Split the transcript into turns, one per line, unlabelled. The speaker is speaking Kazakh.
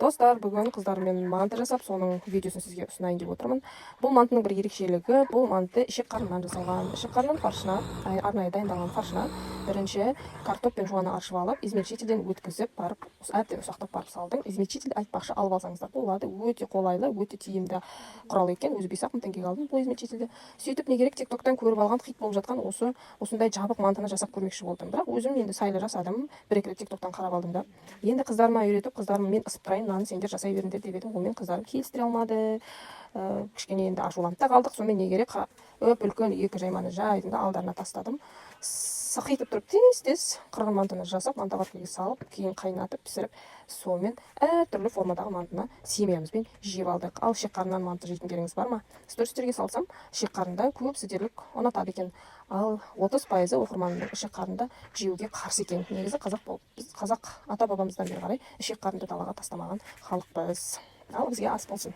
Достар, бүгін қыздармен манты жасап, соның видеосын сізге ұсынайын деп отырмын. Бұл мантының бір ерекшелігі, бұл манты ішек-қарыннан жасалған. Ішек-қарынның фаршына, арнайы дайындалған фаршына бірінші картоп пен жуаны аршып алып, измельчителден өткізіп барып, әбден ұсақтап барып салдым. Измельчитель айтпақшы алып алсаңыздар болады, өте қолайлы, өте тиімді құрал екен. Өзі 5-ақ мың теңгеге алдым бұл измельчительді. Сөйтіп не керек, тиктоктан көріп алған, хит болып жатқан осындай жабық мантыны жасап көрмекші болдым. Бірақ өзім енді сайлы жасадым, бір-екі рет тиктоктан қарап алдым да. Енді қыздарыма үйретіп, қыздарым мен ысып тұрайын, мынаны сендер жасай беріңдер деп едім. Онымен қыздарым келістіре алмады. Кішкене енді ашуланып та қалдық. Сонымен не керек, үлкен 2 жайманы жайдым да алдарына тастадым. Сақитып тұрып тез-тез қырғын мантыны жасап, мантабаркеге салып, кейін қайнатып, пісіріп, сонымен әртүрлі формадағы мантыны семьямызбен жеп алдық. Ал ішек-қарыннан манты жейтіндеріңіз бар ма? Стористерге салсам, ішек-қарында көбісі дерлік ұнатады екен. Ал 30% оқырманның ішек-қарынды жеуге қарсы екен. Негізі қазақ ата-бабамыздан бері қарай ішек-қарынды далаға тастамаған халықпыз. Ал бізге ас болсын.